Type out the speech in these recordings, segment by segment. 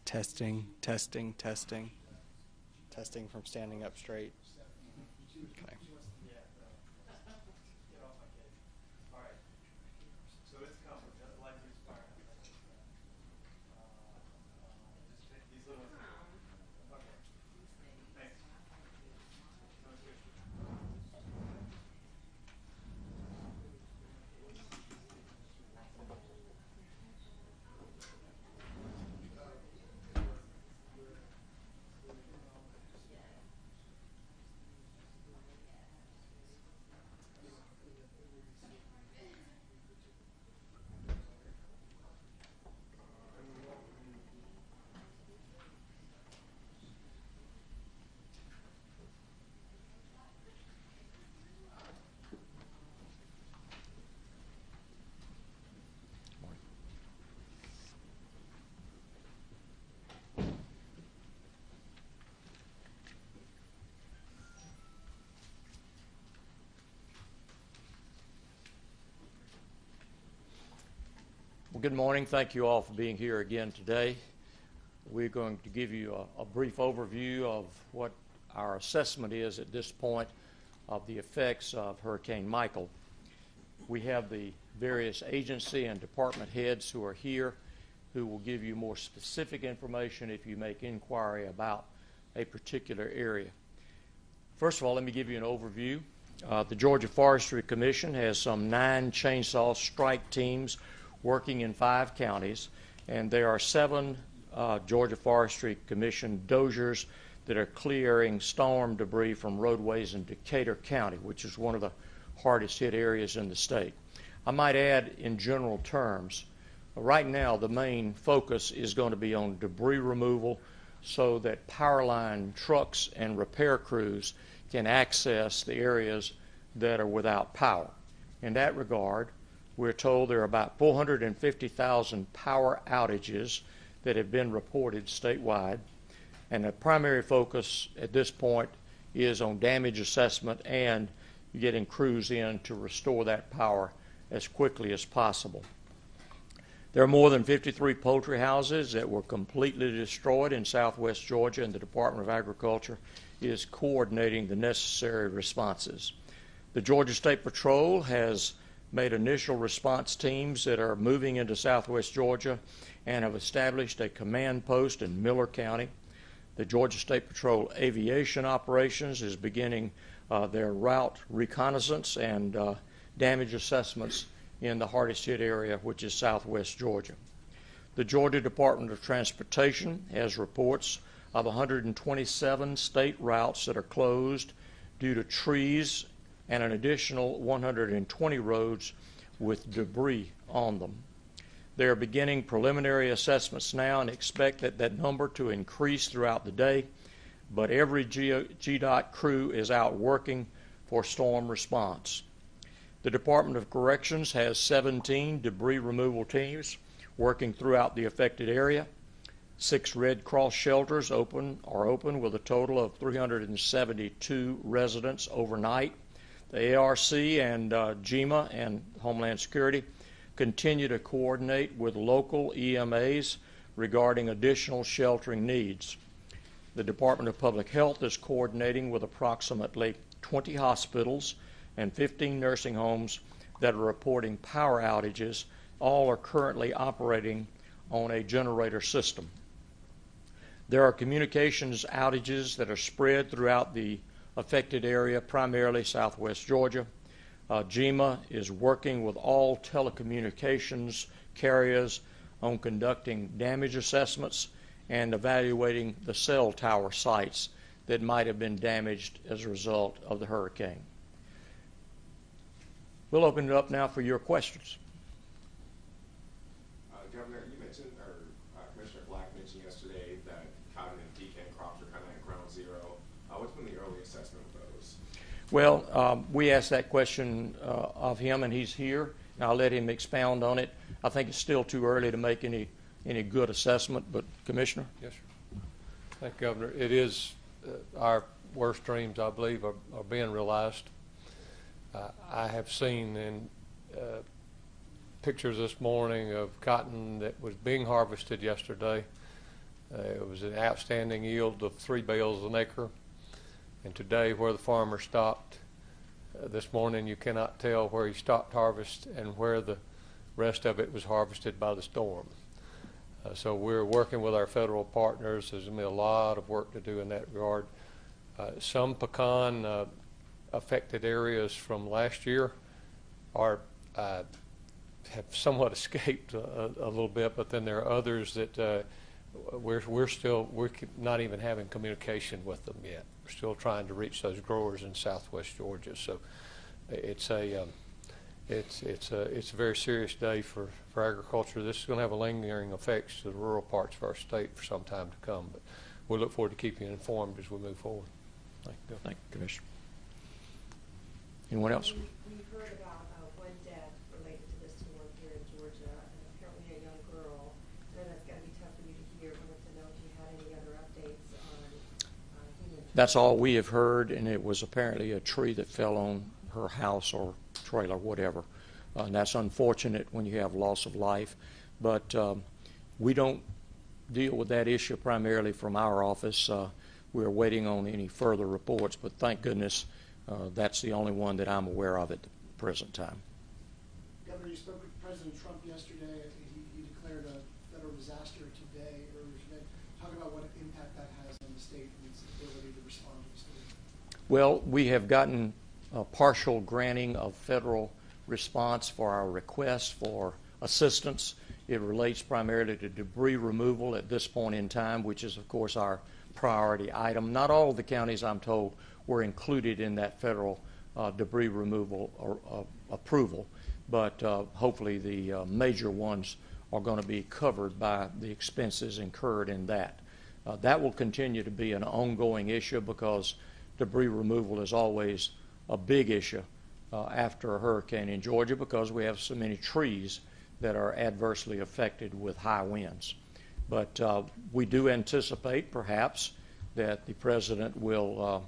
Testing, testing, testing. Testing from standing up straight. Okay. Well, good morning. Thank you all for being here again today. We're going to give you a brief overview of what our assessment is at this point of the effects of Hurricane Michael. We have the various agency and department heads who are here who will give you more specific information if you make inquiry about a particular area. First of all, let me give you an overview. The Georgia Forestry Commission has some 9 chainsaw strike teams working in 5 counties, and there are 7 Georgia Forestry Commission dozers that are clearing storm debris from roadways in Decatur County, which is one of the hardest hit areas in the state. I might add, in general terms, right now the main focus is going to be on debris removal so that power line trucks and repair crews can access the areas that are without power. In that regard, we're told there are about 450,000 power outages that have been reported statewide, and the primary focus at this point is on damage assessment and getting crews in to restore that power as quickly as possible. There are more than 53 poultry houses that were completely destroyed in southwest Georgia, and the Department of Agriculture is coordinating the necessary responses. The Georgia State Patrol has made initial response teams that are moving into southwest Georgia and have established a command post in Miller County. The Georgia State Patrol Aviation Operations is beginning their route reconnaissance and damage assessments in the hardest hit area, which is southwest Georgia. The Georgia Department of Transportation has reports of 127 state routes that are closed due to trees and an additional 120 roads with debris on them. They are beginning preliminary assessments now and expect that number to increase throughout the day, but every GDOT crew is out working for storm response. The Department of Corrections has 17 debris removal teams working throughout the affected area. 6 Red Cross shelters are open with a total of 372 residents overnight. The ARC and GEMA and Homeland Security continue to coordinate with local EMAs regarding additional sheltering needs. The Department of Public Health is coordinating with approximately 20 hospitals and 15 nursing homes that are reporting power outages. All are currently operating on a generator system. There are communications outages that are spread throughout the affected area, primarily southwest Georgia. GEMA is working with all telecommunications carriers on conducting damage assessments and evaluating the cell tower sites that might have been damaged as a result of the hurricane. We'll open it up now for your questions. Governor, you mentioned, or Commissioner Black mentioned yesterday that cotton and pecan crops are kind of at ground zero. What's been the early assessment of those? Well, we asked that question of him, and he's here. And I'll let him expound on it. I think it's still too early to make any good assessment, but Commissioner? Yes, sir. Thank you, Governor. It is our worst dreams, I believe, are being realized. I have seen in pictures this morning of cotton that was being harvested yesterday. It was an outstanding yield of 3 bales an acre. And today, where the farmer stopped this morning, you cannot tell where he stopped harvest and where the rest of it was harvested by the storm. So we're working with our federal partners. There's going to be a lot of work to do in that regard. Some pecan affected areas from last year are have somewhat escaped a little bit, but then there are others that we're not even having communication with them yet. We're still trying to reach those growers in southwest Georgia. So it's a very serious day for agriculture. This is going to have a lingering effects to the rural parts of our state for some time to come. But we look forward to keeping you informed as we move forward. Thank you. Thank you, Commissioner. Anyone else? We heard about one death related to this storm here in Georgia, and apparently a young girl. I know that's got to be tough for you to hear. I wanted to know if you had any other updates on human. That's all we have heard, and it was apparently a tree that fell on her house or trailer, whatever. And that's unfortunate when you have loss of life. But we don't deal with that issue primarily from our office. We're waiting on any further reports, but thank goodness that's the only one that I'm aware of at the present time. Governor, you spoke with President Trump yesterday. He declared a federal disaster today, earlier today. Talk about what impact that has on the state and its ability to respond to the state. Well, we have gotten a partial granting of federal response for our request for assistance. It relates primarily to debris removal at this point in time, which is, of course, our priority item. Not all of the counties, I'm told, were included in that federal debris removal approval, but hopefully the major ones are going to be covered by the expenses incurred in that. That will continue to be an ongoing issue because debris removal is always a big issue after a hurricane in Georgia because we have so many trees that are adversely affected with high winds. But we do anticipate perhaps that the President will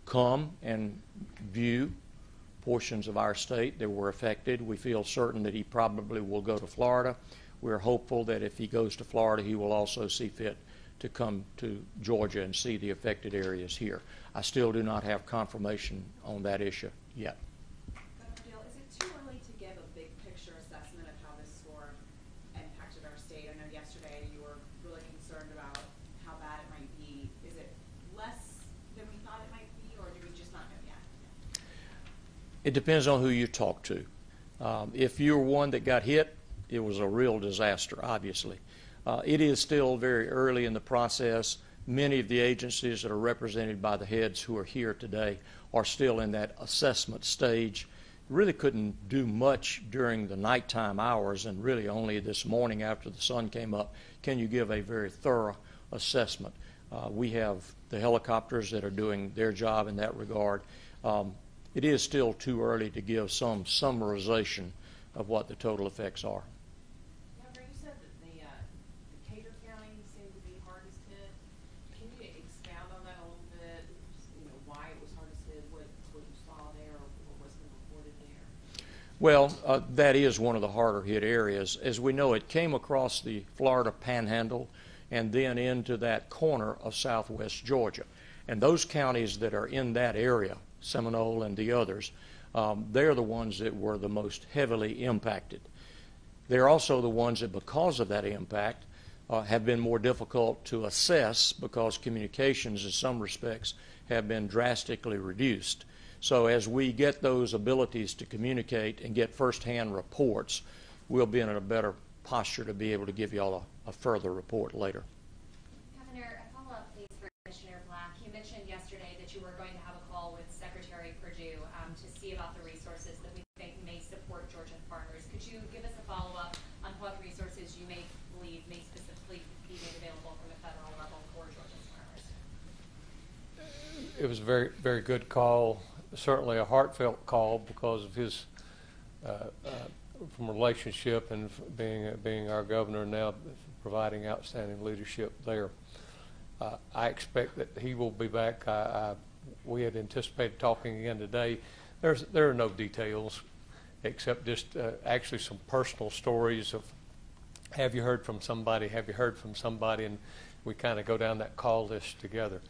come and view portions of our state that were affected. We feel certain that he probably will go to Florida. We're hopeful that if he goes to Florida, he will also see fit to come to Georgia and see the affected areas here. I still do not have confirmation on that issue yet. Governor Deal, is it too early to give a big picture assessment of how this storm impacted our state? I know yesterday you were really concerned about how bad it might be. Is it less than we thought it might be, or do we just not know yet? It depends on who you talk to. If you're one that got hit, it was a real disaster, obviously. It is still very early in the process. Many of the agencies that are represented by the heads who are here today are still in that assessment stage. Really couldn't do much during the nighttime hours, and really only this morning after the sun came up can you give a very thorough assessment. We have the helicopters that are doing their job in that regard. It is still too early to give some summarization of what the total effects are. Governor, you said that the Decatur County seemed to be hardest hit. Can you expound on that a little bit? You know, why it was hardest hit, what you saw there, or what's been reported there? Well, that is one of the harder hit areas. As we know, it came across the Florida Panhandle and then into that corner of southwest Georgia. And those counties that are in that area, Seminole and the others, they're the ones that were the most heavily impacted. They're also the ones that, because of that impact, have been more difficult to assess because communications in some respects have been drastically reduced. So as we get those abilities to communicate and get firsthand reports, we'll be in a better posture to be able to give you all a further report later. Governor, a follow-up please for Commissioner Black. You mentioned yesterday that you were going to have a call with Secretary Perdue to see about the resources that we think may support Georgian farmers. Could you give us a follow-up on what resources you may believe may specifically be made available from the federal level for Georgian farmers? It was a very, very good call. certainly a heartfelt call because of his from relationship and being our governor now, providing outstanding leadership there. I expect that he will be back. We had anticipated talking again today. There are no details except just actually some personal stories of have you heard from somebody, have you heard from somebody, and we kind of go down that call list together.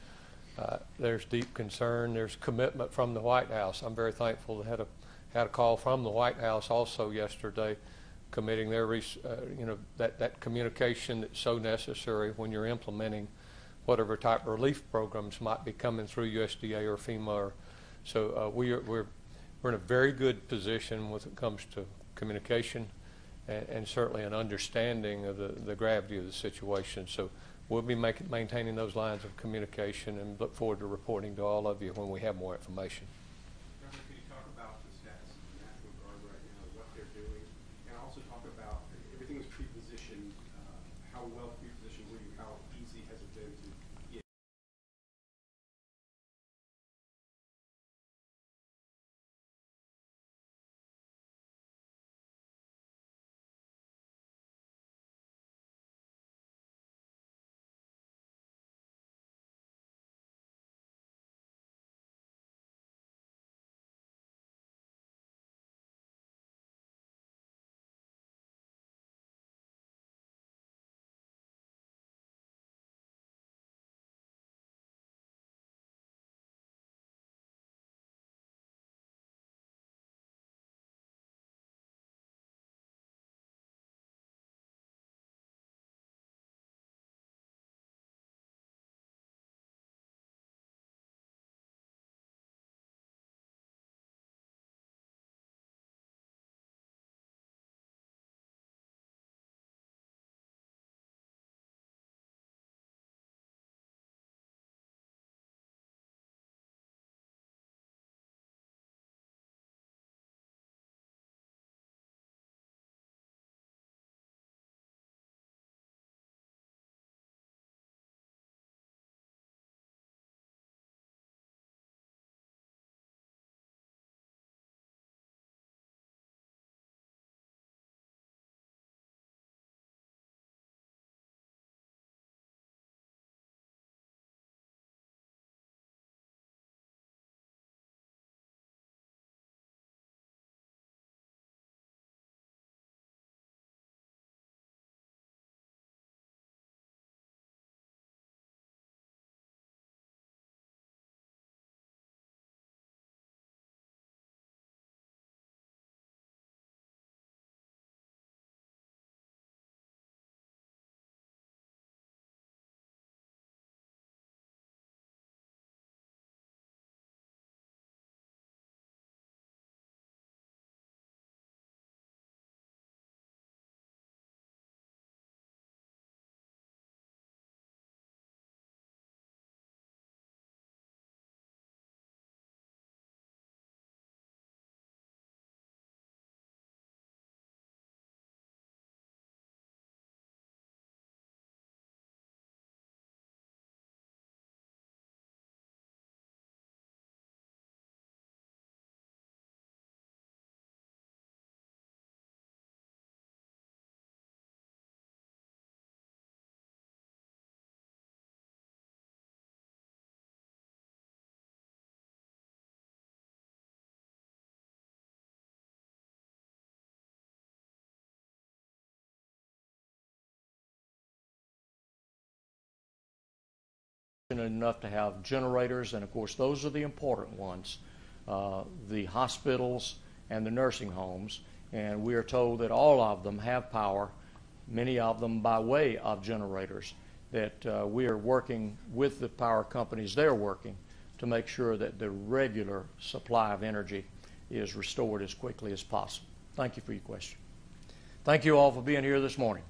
There's deep concern. There's commitment from the White House. I'm very thankful to had a call from the White House also yesterday, committing their that communication that's so necessary when you're implementing whatever type of relief programs might be coming through USDA or FEMA. So we're in a very good position when it comes to communication and certainly an understanding of the gravity of the situation. So we'll be maintaining those lines of communication and look forward to reporting to all of you when we have more information. Governor, can you talk about the status of the National Guard right now, what they're doing, and also talk about everything was pre-positioned, how well pre-positioned were you, how easy has it been to get? Enough to have generators, and of course those are the important ones, the hospitals and the nursing homes, and we are told that all of them have power, many of them by way of generators, that we are working with the power companies. They're working to make sure that the regular supply of energy is restored as quickly as possible. Thank you for your question. Thank you all for being here this morning.